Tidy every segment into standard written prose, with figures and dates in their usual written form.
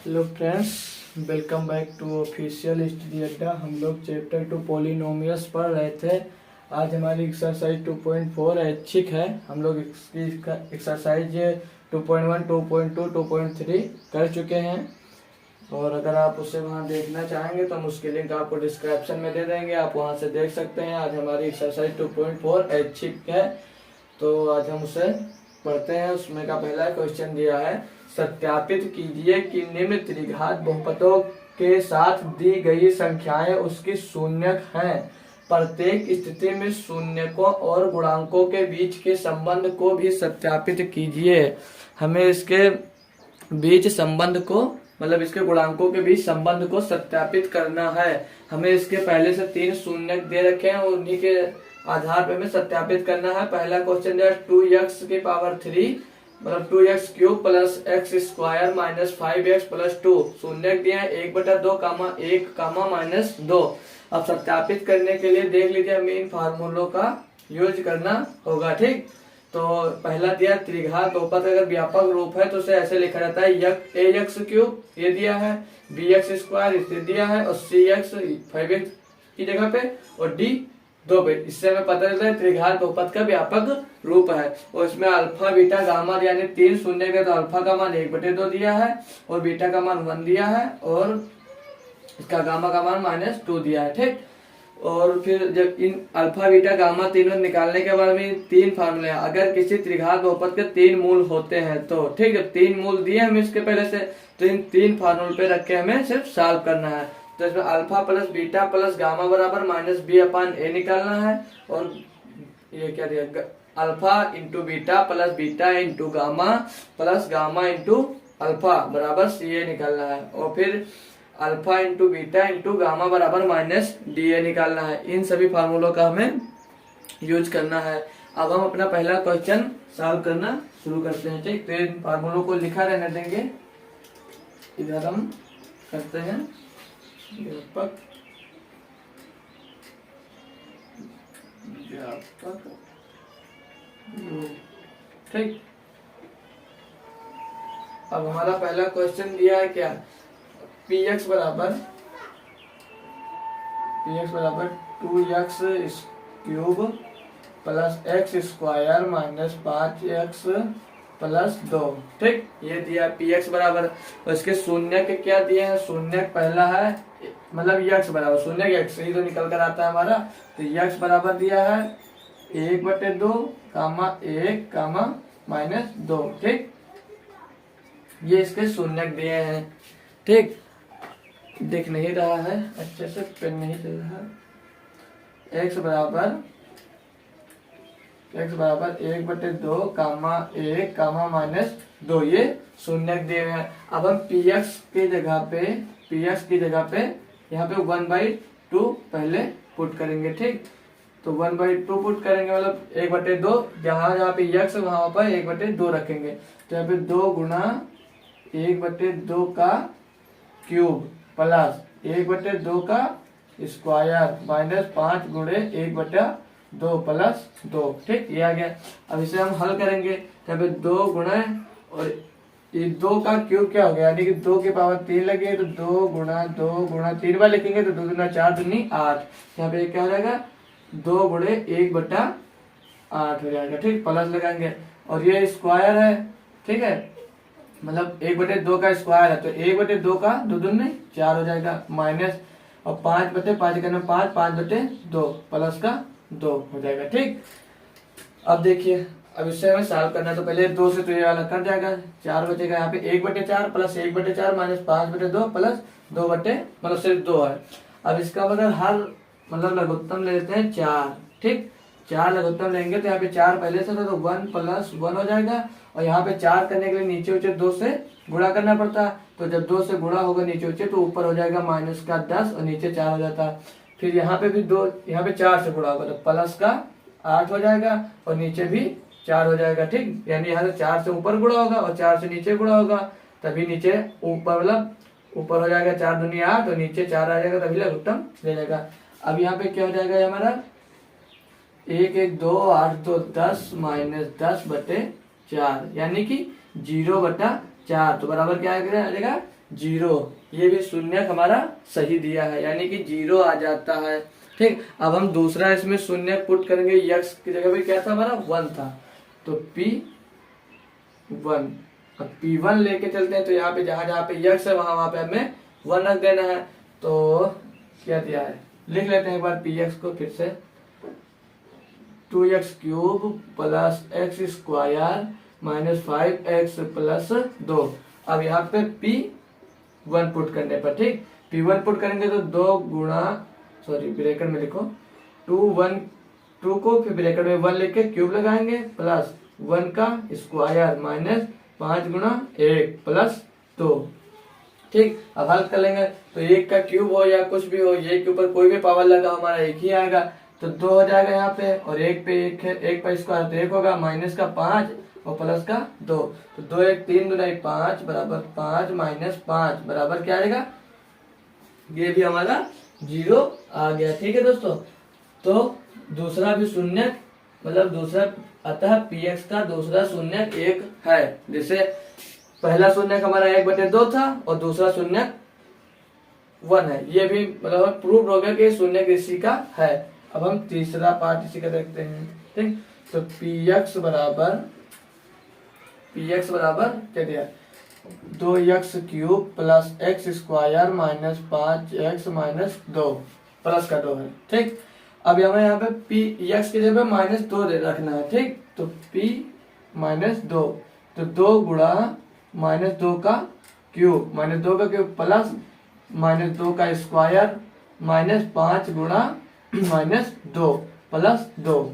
Hello friends, welcome back to official study Adda. हम लोग chapter 2 polynomials पढ़ रहे थे। आज हमारी एक्सरसाइज 2.4 ऐच्छिक है। हम लोग इसकी एक्सरसाइज 2.1, 2.2, 2.3 कर चुके हैं और अगर आप उसे वहां देखना चाहेंगे तो हम उसकी लिंक आपको डिस्क्रिप्शन में दे देंगे, आप वहां से देख सकते हैं। आज हमारी एक्सरसाइज 2.4 ऐच्छिक है, तो आज हम उसे पढ़ते हैं। उसमें का पहला क्वेश्चन दिया है, सत्यापित कीजिए कि निम्न त्रिघात बहुपदों के साथ दी गई संख्याएं उसकी शून्यक हैं। प्रत्येक स्थिति में शून्यकों और गुणांकों के बीच के संबंध को भी सत्यापित कीजिए। हमें इसके बीच संबंध को, मतलब इसके गुणांकों के बीच संबंध को सत्यापित करना है। हमें इसके पहले से 3 शून्यक दे रखे हैं और उन्हीं के आधार पर हमें सत्यापित करना है। पहला क्वेश्चन है 2x⁵ मतलब 2x³ plus x² minus 5x plus 2 शून्यक दिया है 1/2, 1, -2। अब सत्यापित करने के लिए देख लीजिए, हमें इन फार्मूलों का यूज करना होगा। ठीक, तो पहला दिया त्रिघात बहुपद अगर व्यापक रूप है तो उसे ऐसे लिखा जाता है, ax³ ये दिया है, bx² इसे दिया है और cx 5x की जगह पे और d 2 पे। इससे हमें पता चलता है त्रिघात बहुपद का व्यापक रूप है। और इसमें अल्फा बीटा गामा यानी 3 शून्य का, तो अल्फा का मान 1/2 दिया है और बीटा का मान 1 दिया है और इसका गामा का मान -2 दिया है। ठीक, और फिर जब इन अल्फा बीटा गामा तीनों निकालने के बाद में 3 फार्मूले हैं। अगर किसी त्रिघात बहुपद के 3 मूल होते हैं तो ठीक है, 3 मूल दिए हमें इसके पहले से, तो इन 3 फार्मूले पे रख के हमें सिर्फ सॉल्व करना है। तो इसमें alpha plus beta plus gamma बराबर -b/a निकालना है और ये क्या दिया, alpha into beta plus beta into gamma plus gamma into alpha बराबर ca निकालना है और फिर alpha into beta into gamma बराबर -da निकालना है। इन सभी फार्मूलों का हमें यूज करना है। अब हम अपना पहला क्वेश्चन सॉल्व करना शुरू करते हैं। ठीक, तो इन फार्मूलों को लिखा रहने देंगे, इधर हम करते हैं व्यापक ठीक। अब हमारा पहला क्वेश्चन दिया है क्या, px बराबर 2x³ plus x² minus 5x plus 2। ठीक, ये दिया px बराबर, और इसके शून्यक क्या दिए हैं, शून्यक पहला है मतलब x बराबर, शून्यक x ही तो निकल कर आता है हमारा, तो x बराबर दिया है 1/2 कामा 1 कामा -2। ठीक, ये इसके शून्यक दिए हैं। ठीक, दिख नहीं रहा है अच्छे से, पेन नहीं चल रहा। x बराबर 1/2 कामा 1 कामा -2, ये शून्यक दिए हैं। अब हम px की जगह पे यहाँ पे 1/2 पहले पुट करेंगे। ठीक, तो 1/2 पुट करेंगे मतलब 1/2, जहाँ पे x वहां पर 1/2 रखेंगे, तो यहाँ पे 2 गुना 1/2 का क्यूब प्लस 1/2 का स्क्वायर माइनस 5 गुणे 1/2 प्लस 2। ठीक, ये आ गया। अब इसे हम हल करेंगे, यहाँ पे 2 गुना और ये 2 का क्यूब क्या हो गया, यानी कि 2 की पावर 3 लगी है, तो 2 गुणा 3 बार लिखेंगे तो 2 दूना 4 दूनी 8। यहाँ पे क्या हो जाएगा, 2 गुणे 1/8 हो जाएगा। ठीक, प्लस लगाएंगे और ये स्क्वायर है। ठीक है, मतलब 1/2 का स्क्वायर है, तो 1/2 का 2 दूनी 4 हो जाएगा, माइनस और 5/5 करना 5, 5/2 प्लस का 2 हो जाएगा। ठीक, अब देखिए, अब इससे हमें सॉल्व करना है, तो पहले 2 से तो ये वाला कट जाएगा, 4 बचेगा। यहाँ पे 1/4 प्लस 1/4 माइनस 5/2 प्लस 2 मतलब सिर्फ 2 है। अब इसका मतलब लघुत्तम ले लेते हैं 4। ठीक, 4 लघुत्तम लेंगे तो यहाँ पे 4 पहले से था, तो 1 + 1 हो जाएगा और यहाँ पे 4 करने के लिए नीचे 2 से गुणा करना पड़ता है, तो जब 2 से गुणा होगा नीचे तो ऊपर हो जाएगा -10 और नीचे 4 हो जाता है। फिर यहाँ पे भी 2, यहाँ पे 4 से गुणा होगा तो प्लस का 8 हो जाएगा और नीचे भी 4 हो जाएगा। ठीक, यानी यहाँ से 4 से ऊपर गुणा होगा और 4 से नीचे गुणा होगा, तभी नीचे ऊपर मतलब ऊपर हो जाएगा 4 दूनी 8 और नीचे 4 आ जाएगा, तभी लघुत्तम ले जाएगा। अब यहाँ पे क्या हो जाएगा हमारा 1 1 2 8 2 10 माइनस 10/4 यानी कि 0/4, तो बराबर क्या आ जाएगा जीरो, ये भी शून्यक हमारा सही दिया है, यानी कि जीरो आ जाता है। ठीक, अब हम दूसरा इसमें शून्यक पुट करेंगे, यक्स की जगह पे क्या था हमारा 1 था, तो P1। अब P1 लेके चलते हैं, तो यहाँ पे जहां जहां पे यक्स है वहां पे हमें 1 रख देना है। तो क्या दिया है, लिख लेते हैं एक बार Px को फिर से, 2x³ plus x square minus 5x plus 2। अब यहाँ पे P1 पुट करने पर, ठीक, P1 पुट करेंगे तो 2 गुणा, सॉरी ब्रैकेट में लिखो, 2 को फिर ब्रैकेट में 1 लेके क्यूब लगाएंगे प्लस 1 का स्क्वायर माइनस 5 गुणा 1 प्लस 2। ठीक, अब हल कर लेंगे, तो 1 का क्यूब हो या कुछ भी हो, ये के ऊपर कोई भी पावर लगा हमारा एक ही आएगा, तो 2 हो जाएगा यहाँ पे, और 1 पे 1 है, 1 पर स्क्वायर तो 1 होगा, माइनस का 5 और प्लस का 2, तो 2 1 3 2 5 बराबर 5 माइनस 5 बराबर क्या आएगा, ये भी हमारा जीरो आ गया। ठीक है दोस्तों, तो दूसरा भी शून्यक, मतलब दूसरा, अतः Px का दूसरा शून्यक 1 है। जैसे पहला शून्यक हमारा 1/2 था और दूसरा शून्यक 1 है, ये भी मतलब प्रूव हो गया कि शून्यक इसी का है। अब हम तीसरा पार्ट इसी का देखते हैं। ठीक, तो Px बराबर क्या दिया, 2x³ plus x square minus 5x minus 2 plus का 2 है। ठीक, अब हमें यहाँ पे Px की जगह -2 रखना है। ठीक, तो P -2, तो 2 गुणा -2 का क्यूब, -2 का क्यूब प्लस -2 का स्क्वायर माइनस 5 गुणा -2 प्लस 2।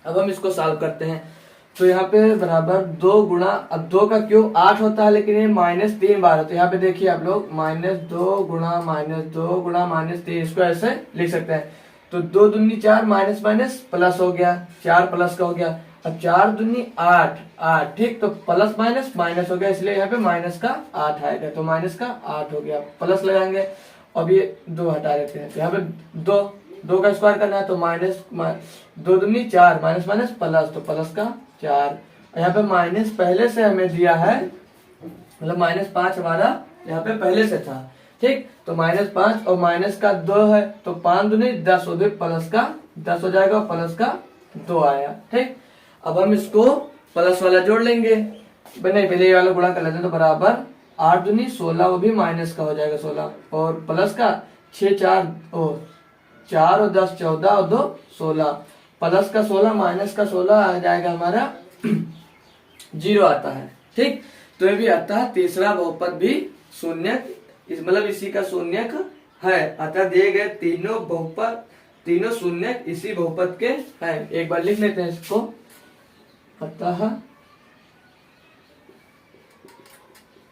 अब हम इसको सॉल्व करते हैं, तो यहाँ पे बराबर 2 गुणा, अब 2 का क्यूब 8 होता है, लेकिन ये -3 बार है, तो यहाँ पे देखिए आप लोग -2 गुणा -2 गुणा -3, इसको ऐसे लिख सकते हैं। तो 2 दूनी 4, माइनस माइनस प्लस हो गया, 4 प्लस का हो गया, अब 4 दूनी 8, ठीक, तो प्लस माइनस माइनस हो गया, इसलिए यहाँ पे माइनस का 8 आएगा, तो माइनस का 8 हो गया, प्लस लगाएंगे, अब ये 2 हटा देते हैं, तो यहाँ पे 2 का स्क्वायर करना है, तो माइनस 2 दूनी 4, माइनस माइनस प्लस, तो प्लस का 4। यहाँ पे माइनस पहले से हमें दिया है, मतलब -5 हमारा यहाँ पे पहले से था। ठीक, तो -5 और माइनस का 2 है, तो 5 दूनी 10 हो गए, प्लस का 10 हो जाएगा, प्लस का 2 आया। ठीक, अब हम इसको प्लस वाला जोड़ लेंगे, नहीं पहले ये वाला गुणा कर लेते हैं, तो बराबर 8 दूनी 16, वो भी माइनस का हो जाएगा 16, और प्लस का 6 4 और 10 14 और 2 16, प्लस का 16 माइनस का 16 आ जाएगा हमारा 0 आता है। ठीक, तो ये भी आता है, तीसरा बहुपद भी शून्यक, मतलब इसी का शून्यक है, अतः दिए गए तीनों बहुपद, तीनों शून्यक इसी बहुपद के हैं। एक बार लिख लेते हैं इसको,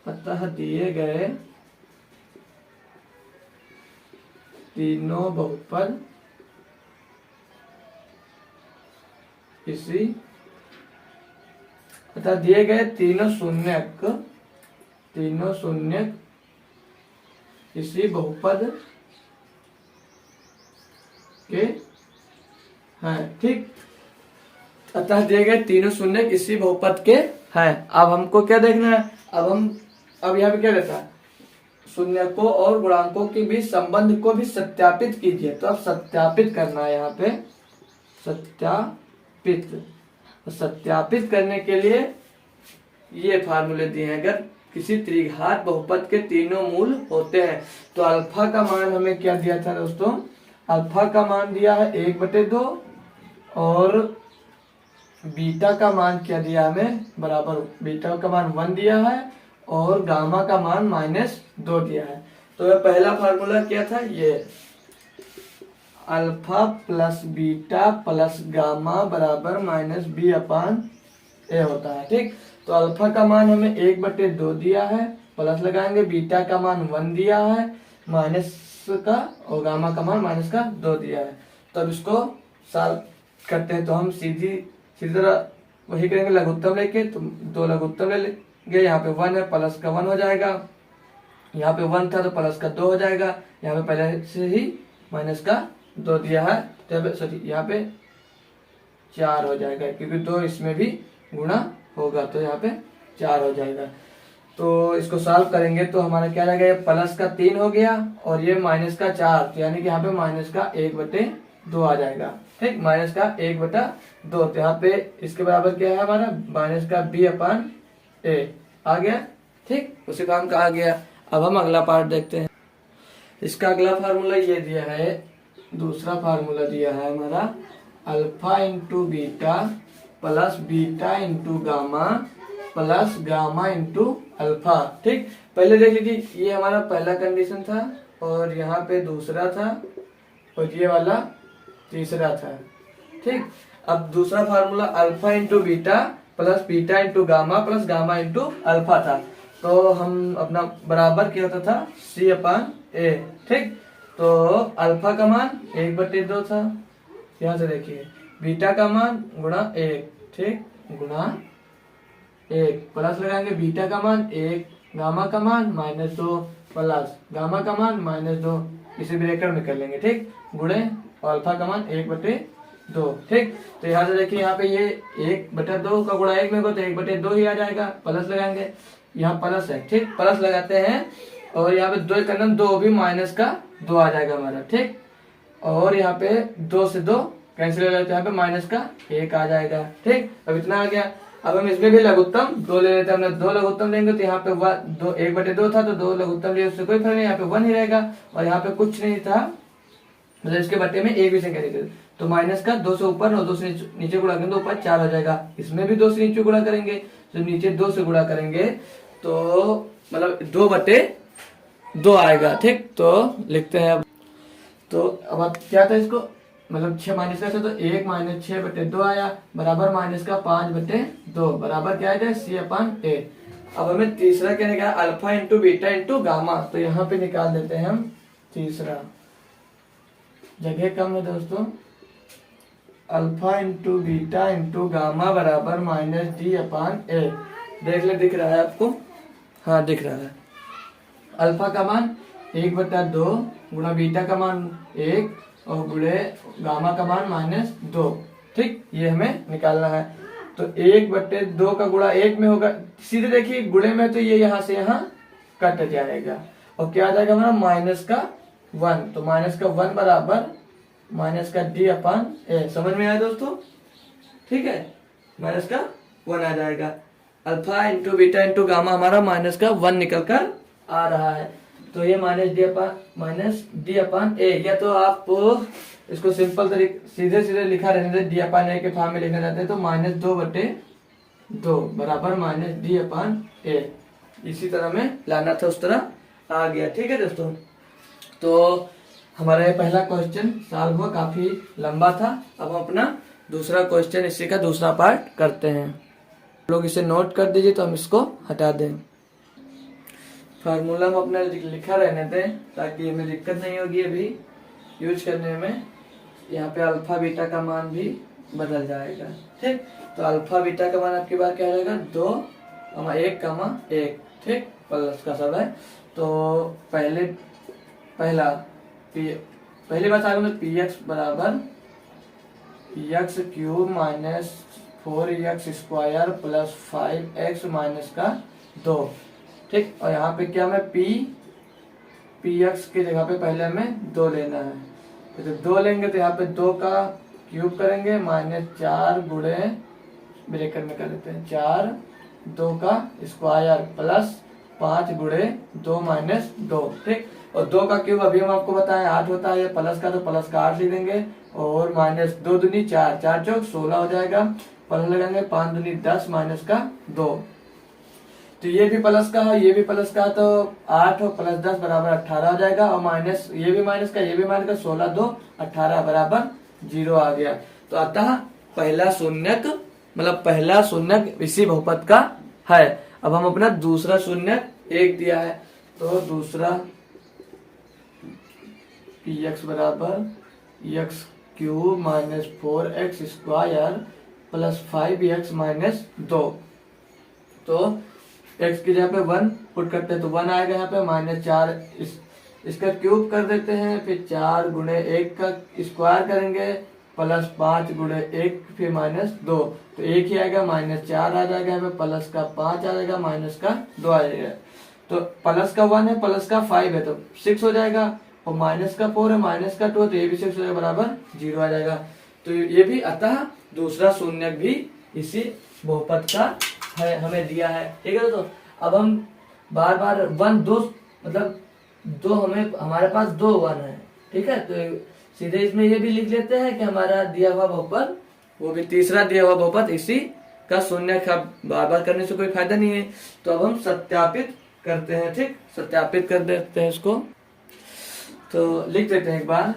अतः दिए गए तीनों बहुपद इसी, अतः दिए गए तीनों शून्यक इसी बहुपद के हैं। ठीक, अतः दिए गए तीनों शून्यक इसी बहुपद के हैं। अब हमको क्या देखना है, अब यहाँ पे क्या रहता है, शून्यकों और गुणांकों के बीच संबंध को भी सत्यापित कीजिए, तो अब सत्यापित करना है, यहाँ पे सत्यापित करने के लिए ये फार्मूले दिए हैं। अगर किसी त्रिघात बहुपद के तीनों मूल होते हैं, तो अल्फा का मान हमें क्या दिया था दोस्तों, अल्फा का मान दिया है 1/2, और बीटा का मान क्या दिया हमें, बराबर बीटा का मान 1 दिया है, और गामा का मान -2 दिया है। तो यह पहला फार्मूला क्या था, ये alpha plus beta plus gamma बराबर -b/a होता है। ठीक, तो अल्फा का मान हमें 1/2 दिया है, प्लस लगाएंगे, बीटा का मान 1 दिया है, माइनस का, और गामा का मान -2 दिया है। तो अब इसको सॉल्व करते हैं, तो हम सीधी तरह वही करेंगे, लघुत्तम लेके, तो 2 लघुत्तम ले लेंगे, यहाँ पे 1 है, प्लस का 1 हो जाएगा, यहाँ पे 1 था तो प्लस का 2 हो जाएगा, यहाँ पे पहले से ही माइनस का 2 दिया है, तो सॉरी यहाँ पे 4 हो जाएगा, क्योंकि 2 इसमें भी गुणा होगा, तो यहाँ पे 4 हो जाएगा। तो इसको सॉल्व करेंगे तो हमारा क्या रहेगा, ये प्लस का 3 हो गया और ये माइनस का 4, तो यानी कि यहाँ पे माइनस का 1/2 आ जाएगा। ठीक, माइनस का 1/2, तो यहाँ पे इसके बराबर क्या है हमारा, माइनस का b/a आ गया। ठीक, उसी काम का आ गया। अब हम अगला पार्ट देखते हैं। इसका अगला फार्मूला ये दिया है, दूसरा फार्मूला दिया है हमारा alpha into beta plus beta into gamma plus gamma into alpha. ठीक, पहले देख लीजिए, ये हमारा पहला कंडीशन था और यहाँ पे दूसरा था और ये वाला तीसरा था। ठीक, अब दूसरा formula alpha into beta plus beta into gamma plus gamma into alpha था, तो हम अपना बराबर क्या होता था, c/a। ठीक, तो अल्फा का मान 1/2 था, यहाँ से देखिए, बीटा का मान गुणा 1, ठीक, गुणा 1 प्लस लगाएंगे बीटा का मान 1, गामा का मान -2 प्लस गामा का मान -2, इसे ब्रैकेट में कर लेंगे। ठीक, गुणे अल्फा का मान 1/2। ठीक, तो यहाँ से देखिए, यहाँ पे ये 1/2 का गुणा 1 में होगा तो 1/2 ही आ जाएगा, प्लस लगाएंगे, यहाँ प्लस है। ठीक, प्लस लगाते हैं और यहाँ पे 2 का नम 2 भी माइनस का 2 आ जाएगा हमारा। ठीक, और यहाँ पे 2 से 2 कैंसिल हो जाता है, यहाँ पे माइनस का 1 आ जाएगा। ठीक, अब इतना आ गया। अब हम इसमें भी लघुत्तम 2 ले लेते हैं, हमने 2 लघुत्तम लेंगे तो यहाँ पे 1/2 था तो 2 लघुत्तम लिए, उससे कोई फर्क नहीं, यहाँ पे 1 ही रहेगा और यहाँ पे कुछ नहीं था, मतलब इसके बट्टे में एक भी संख्या नहीं थी, तो माइनस का 2 से ऊपर और 2 से नीचे गुणा करेंगे तो ऊपर 4 हो जाएगा। इसमें भी 2 से नीचे गुणा करेंगे, तो नीचे 2 से गुणा करेंगे तो मतलब 2/2 आएगा। ठीक, तो लिखते हैं अब, तो अब क्या था इसको, मतलब 6 माइनस का, तो 1 - 6/2 आया बराबर माइनस का 5/2 बराबर क्या आएगा, c/a। अब हमें तीसरा क्या निकाला, alpha into beta into gamma, तो यहाँ पे निकाल देते हैं हम तीसरा, जगह कम है दोस्तों। Alpha into beta into gamma बराबर -d/a। देख ले, दिख रहा है आपको, हाँ दिख रहा है। अल्फा का मान 1/2 गुणा बीटा का मान 1 और गुणे गामा का मान -2। ठीक, ये हमें निकालना है। तो 1/2 का गुणा 1 में होगा, सीधे देखिए गुणे में, तो ये यहाँ से यहाँ कट जाएगा और क्या आ जाएगा हमारा, -1। तो -1 बराबर -d/a। समझ में आया दोस्तों? ठीक है, -1 आ जाएगा। Alpha into beta into gamma हमारा -1 निकल कर आ रहा है, तो ये -d/a। या तो आप इसको सिंपल तरीके सीधे सीधे लिखा रहने दे, d/a के फॉर्म में लिखना चाहते हैं तो -2/2 बराबर -d/a। इसी तरह में लाना था, उस तरह आ गया। ठीक है दोस्तों, तो हमारा ये पहला क्वेश्चन सॉल्व हुआ, काफी लंबा था। अब हम अपना दूसरा क्वेश्चन, इसी का दूसरा पार्ट करते हैं। लोग इसे नोट कर दीजिए तो हम इसको हटा दें। फार्मूला हम अपना लिखा रहने दें ताकि हमें दिक्कत नहीं होगी अभी यूज करने में। यहाँ पे अल्फा बीटा का मान भी बदल जाएगा। ठीक, तो अल्फा बीटा का मान आपकी बार क्या रहेगा, 2, 1, 1। ठीक, प्लस का सब है, तो पहली बात आगे में px बराबर x³ - 4x² प्लस 5x - 2। ठीक, और यहाँ पे क्या हमें px की जगह पे पहले हमें 2 लेना है, तो 2 लेंगे तो यहाँ पे 2 का क्यूब करेंगे -4 गुणे ब्रैकेट में कर देते हैं 4, 2 का स्क्वायर प्लस 5 गुणे 2 - 2। ठीक, और 2 का क्यूब अभी हम आपको बताएं 8 होता है, प्लस का तो प्लस का 8 लिख देंगे और -2 दूनी 4, 4 चौक 16 हो जाएगा, प्लस लगाएंगे 5 दूनी 10 -2। तो ये भी प्लस का है, ये भी प्लस का, तो 8 और प्लस 10 बराबर 18 हो जाएगा, और माइनस ये भी माइनस का, ये भी माइनस का, 16 2 18 बराबर 0 आ गया। तो अतः पहला शून्यक मतलब पहला शून्यक इसी बहुपद का है। अब हम अपना दूसरा शून्यक 1 दिया है, तो दूसरा px बराबर x³ - 4x² प्लस 5x - 2। तो x की जगह पे 1 पुट करते हैं तो 1 आएगा, यहाँ पे -4 इसका क्यूब कर देते हैं, फिर 4 गुणे 1 का स्क्वायर करेंगे +5 गुणे 1 फिर -2, तो 1 ही आएगा, -4 आ जाएगा, हमें प्लस का 5 आ जाएगा, माइनस का 2 आ जाएगा। तो प्लस का 1 है, प्लस का 5 है, तो 6 हो जाएगा, और माइनस का 4 है, माइनस का 2 है, तो ये भी 6 हो जाएगा, बराबर 0 आ जाएगा। तो ये भी अतः दूसरा शून्यक भी इसी बहुपद का है, हमें दिया है। ठीक है, तो अब हम बार बार 1 2 मतलब 2 हमारे पास 2 1 है। ठीक है, तो सीधे इसमें ये भी लिख लेते हैं कि हमारा दिया हुआ बहुपद, वो भी तीसरा दिया हुआ बहुपद इसी का शून्यक है। बार बार करने से कोई फायदा नहीं है, तो अब हम सत्यापित करते हैं। ठीक, सत्यापित कर देते हैं इसको, तो लिख देते हैं एक बार,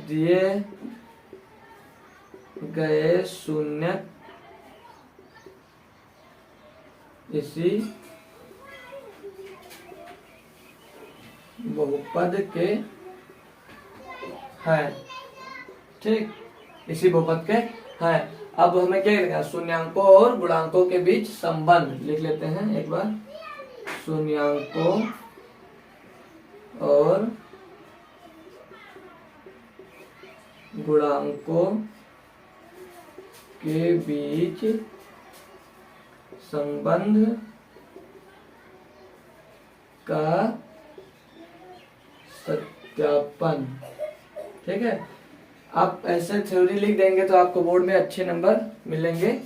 दिए गए शून्यक इसी बहुपद के है। ठीक, इसी बहुपद के है। अब हमें क्या लिखना है, शून्यांकों और गुणांकों के बीच संबंध लिख लेते हैं एक बार। शून्यांकों और गुणांकों के बीच संबंध का सत्यापन। ठीक है, आप ऐसे थ्योरी लिख देंगे तो आपको बोर्ड में अच्छे नंबर मिलेंगे।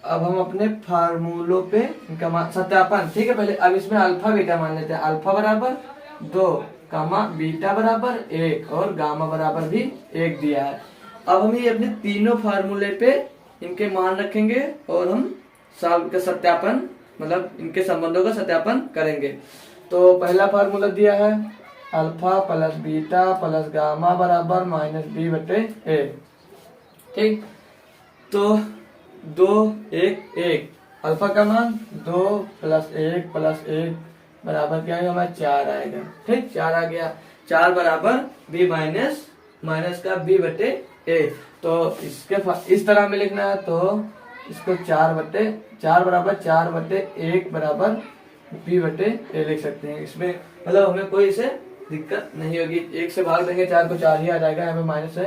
अब हम अपने फार्मूलों पे इनका सत्यापन। ठीक है, पहले अब इसमें अल्फा बीटा मान लेते हैं। अल्फा बराबर 2, बीटा बराबर 1 और गामा बराबर भी 1 दिया है। अब हम ये अपने तीनों फार्मूले पे इनके मान रखेंगे और हम साल का सत्यापन, मतलब इनके संबंधों का सत्यापन करेंगे। तो पहला फार्मूला दिया है, alpha plus beta plus gamma बराबर -b/a। ठीक, तो 2 1 1, अल्फा का मान 2 + 1 + 1 बराबर क्या आएगा, हमारा 4 आएगा। ठीक, 4 आ गया, 4 बराबर b माइनस का b/a। तो इसके इस तरह में लिखना है, तो इसको 4 बराबर 4/1 बराबर b/a लिख सकते हैं। इसमें मतलब हमें कोई इसे दिक्कत नहीं होगी, 1 से भाग देंगे 4 को, 4 ही आ जाएगा, हमें माइनस है।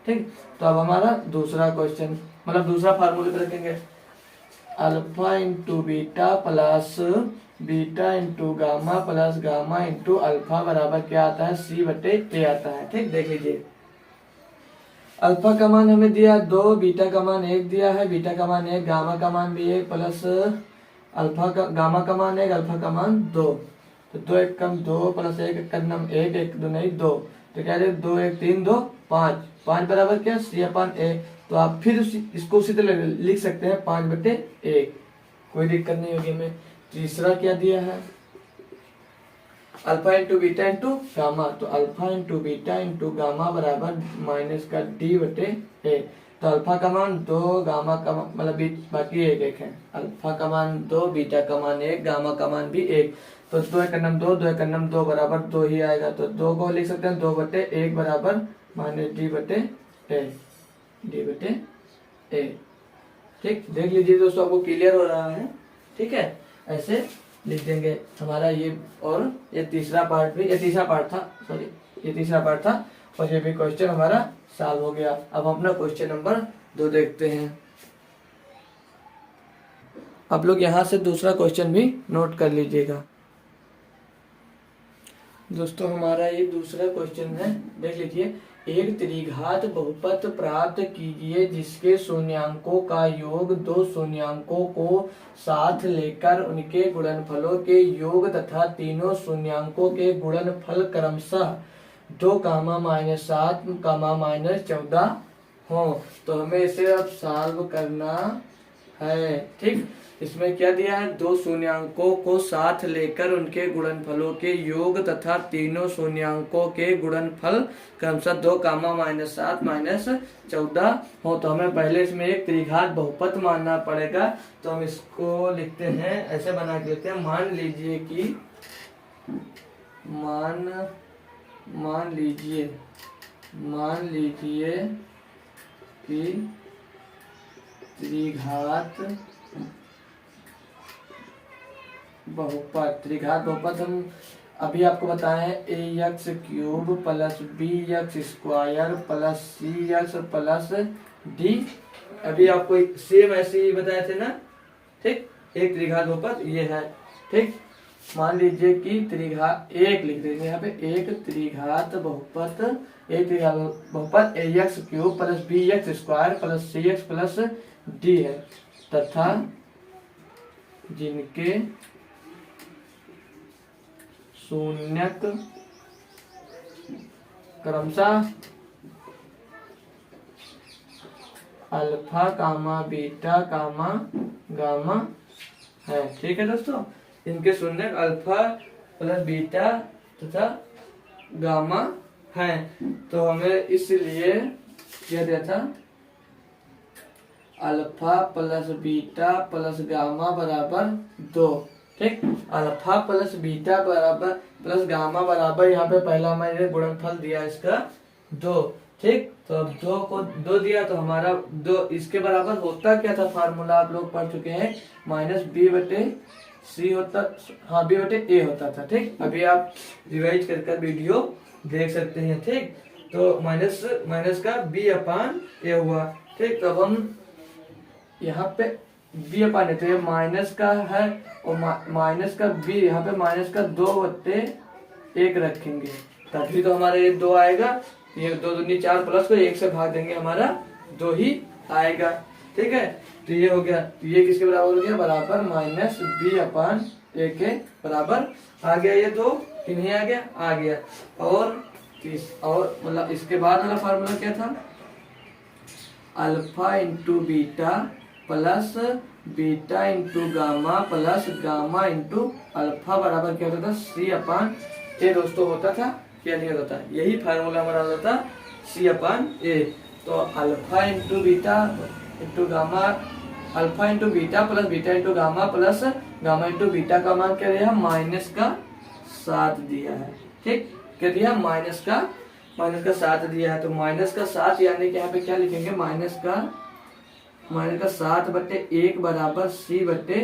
ठीक, तो अब हमारा दूसरा क्वेश्चन, मतलब दूसरा फार्मूले पे रखेंगे, alpha into beta plus beta into gamma plus gamma into alpha बराबर क्या आता है, c/a आता है। ठीक, देख लीजिए, अल्फा का मान हमें दिया 2, बीटा का मान 1 दिया है, बीटा का मान 1, गामा का मान भी 1, प्लस गामा का मान 1, अल्फा का मान 2। तो 2 1 कम 2 प्लस 1 1 कम 1 1 2 नहीं 2, तो क्या है 2 1 3 2 5, 5 बराबर क्या, c/a। तो आप फिर इसको उसी तरह लिख सकते हैं, 5/1, कोई दिक्कत नहीं होगी हमें। तीसरा क्या दिया है, alpha into beta into gamma, तो alpha into beta into gamma बराबर माइनस का d/a। तो अल्फा का मान 2, गामा का मतलब बाकी 1 1 है, अल्फा का मान 2, बीटा का मान 1, गामा का मान भी 1। तो 2 1 2 2 1 2 बराबर 2 ही आएगा, तो 2 को लिख सकते हैं 2/1 बराबर -d/a। ठीक, देख लीजिए दोस्तों, आपको क्लियर हो रहा है। ठीक है, ऐसे लिख देंगे हमारा ये, और ये तीसरा पार्ट भी, ये तीसरा पार्ट था, सॉरी ये तीसरा पार्ट था, और ये भी क्वेश्चन हमारा सॉल्व हो गया। अब हम अपना क्वेश्चन नंबर 2 देखते हैं। आप लोग यहाँ से दूसरा क्वेश्चन भी नोट कर लीजिएगा। दोस्तों हमारा ये दूसरा क्वेश्चन है, देख लीजिए, एक त्रिघात बहुपद प्राप्त कीजिए जिसके शून्यांकों का योग 2 शून्यांकों को साथ लेकर उनके गुणनफलों के योग तथा तीनों शून्यांकों के गुणनफल क्रमशः 2, -7, -14 हो। तो हमें इसे अब सॉल्व करना है। ठीक, इसमें क्या दिया है, 2 शून्यांकों को साथ लेकर उनके गुणनफलों के योग तथा तीनों शून्यांकों के गुणनफल क्रमशः 2, -7, -14 हो। तो हमें पहले इसमें एक त्रिघात बहुपद मानना पड़ेगा। तो हम इसको लिखते हैं, ऐसे बना के लेते हैं, मान लीजिए कि मान लीजिए कि त्रिघात बहुपद हम अभी आपको बताया है a x cube plus b x square plus c x plus d. अभी आपको सेम ऐसे ही बताए थे ना, ठीक। एक त्रिघात बहुपद ये है, ठीक। मान लीजिए कि त्रिघात एक लिख देंगे यहाँ पे, एक त्रिघात बहुपद a x cube plus b x square plus c x plus d है, तथा जिनके शून्यक क्रमशः alpha comma beta comma gamma है। ठीक है दोस्तों, इनके शून्यक अल्फा प्लस बीटा तथा गामा है। तो हमें इसलिए क्या दिया था, alpha plus beta plus gamma बराबर 2, ठीक। अल्फा प्लस बीटा बराबर प्लस गामा बराबर, यहाँ पे पहला मैंने गुणनफल दिया इसका 2, ठीक। तो अब 2 को 2 दिया तो हमारा 2 इसके बराबर होता क्या था, फार्मूला आप लोग पढ़ चुके हैं, माइनस बी बटे सी होता, हाँ बी बटे ए होता था, ठीक। अभी आप रिवाइज कर वीडियो देख सकते हैं, ठीक। तो माइनस का बी अपान ए हुआ, ठीक। तो अब हम यहाँ पे बी अपान है तो ये माइनस का है और माइनस का बी, यहाँ पे माइनस का 2 बटे 1 रखेंगे, तभी तो हमारा ये 2 आएगा। ये 2 दूनी 4 प्लस को 1 से भाग देंगे, हमारा 2 ही आएगा, ठीक है। तो ये हो गया, ये किसके बराबर हो गया, बराबर माइनस बी अपान ए के बराबर आ गया, ये 2 इन्हीं आ गया। और मतलब इसके बाद वाला फार्मूला क्या था, alpha into beta plus beta into gamma plus gamma into alpha बराबर क्या होता था, सी अपान ए दोस्तों होता था, क्या नहीं होता था, यही फार्मूला हमारा होता था, सी अपान ए। तो alpha into beta into gamma, alpha into beta plus beta into gamma plus gamma into beta का मान क्या दिया, माइनस का 7 दिया है, ठीक। क्या दिया, माइनस का 7 दिया है। तो माइनस का 7 यानी कि यहाँ पे क्या लिखेंगे, माइनस का 7 बटे 1 बराबर सी बटे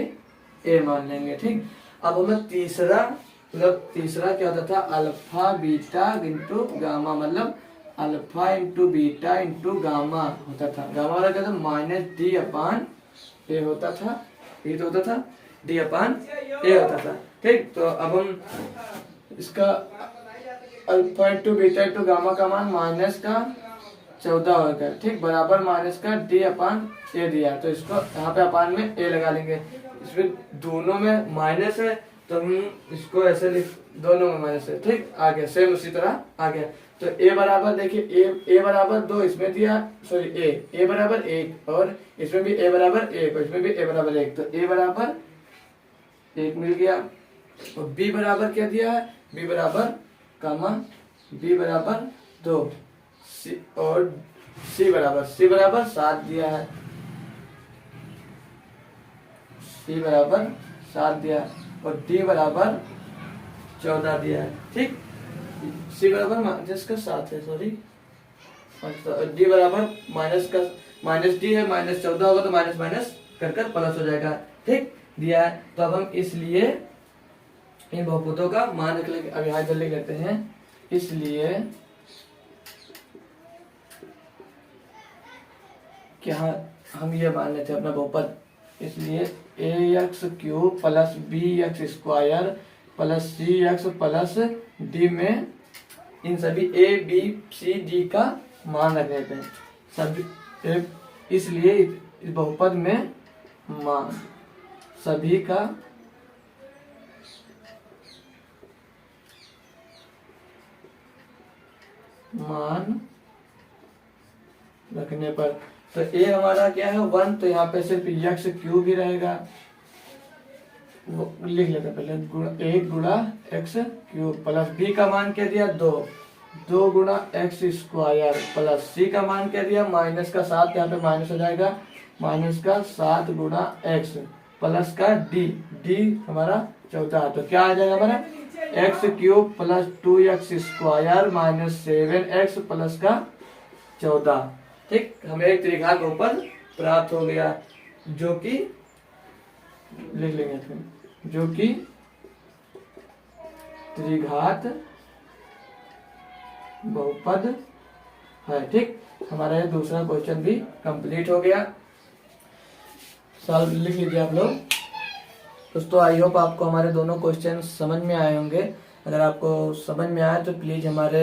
ए मान लेंगे, ठीक। अब हमें तीसरा क्या होता था, अल्फा बीटा इंटू गामा, मतलब alpha into beta into gamma होता था। गामा वाला क्या था, माइनस डी अपान ए होता था, ये तो होता था डी अपान ए होता था, ठीक। तो अब हम इसका alpha into beta into gamma का मान माइनस का 14 होगा, ठीक, बराबर माइनस का डी अपान ए दिया। तो इसको यहाँ पे अपान में ए लगा लेंगे, इसमें दोनों में माइनस है तो हम इसको ऐसे लिख, दोनों में माइनस है, ठीक। आ गया, सेम उसी तरह आ गया। तो ए बराबर देखिए, ए बराबर 2 इसमें दिया, सॉरी ए बराबर 1 और इसमें भी ए बराबर 1 और इसमें भी ए बराबर 1, तो ए बराबर 1 मिल गया। और बी बराबर क्या दिया है, बी बराबर कामा बी बराबर 2 और सी बराबर 7 दिया है, सी बराबर 7 दिया और डी बराबर 14 दिया है, ठीक। सी बराबर माइनस का 7 है, सॉरी, डी बराबर माइनस डी है, माइनस 14 होगा तो माइनस कर प्लस हो जाएगा, ठीक, दिया है। तो अब हम इसलिए इन बहुपदों का मान रख लेंगे, अब यहाँ जल्दी करते हैं। इसलिए क्या हम ये मान लेते हैं अपना बहुपद, इसलिए a x cube plus b x square plus c x plus d में इन सभी ए बी सी डी का मान रख लेते हैं सभी, इसलिए इस बहुपद में मान सभी का मान रखने पर, तो ए हमारा क्या है 1, तो यहाँ पे सिर्फ एक्स क्यूब ही रहेगा, वो लिख लेते हैं पहले, 1 गुणा एक्स क्यूब प्लस बी का मान क्या दिया 2 गुणा एक्स स्क्वायर प्लस सी का मान क्या दिया माइनस का 7, यहाँ पे माइनस हो जाएगा, माइनस का 7 गुणा एक्स प्लस का डी हमारा 14, तो क्या आ जाएगा हमारा x cube plus 2x square minus 7x plus का 14, ठीक। हमें एक त्रिघात बहुपद प्राप्त हो गया, जो कि लिख लेंगे, जो कि त्रिघात बहुपद है। ठीक, हमारा ये दूसरा क्वेश्चन भी कंप्लीट हो गया। सॉल्व लिख लीजिए आप लोग। दोस्तों आई होप आपको हमारे दोनों क्वेश्चन समझ में आए होंगे। अगर आपको समझ में आए तो प्लीज हमारे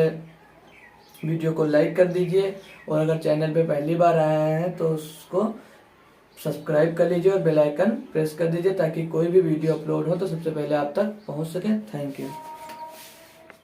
वीडियो को लाइक कर दीजिए, और अगर चैनल पे पहली बार आए हैं तो उसको सब्सक्राइब कर लीजिए और बेल आइकन प्रेस कर दीजिए, ताकि कोई भी वीडियो अपलोड हो तो सबसे पहले आप तक पहुंच सके। Thank you.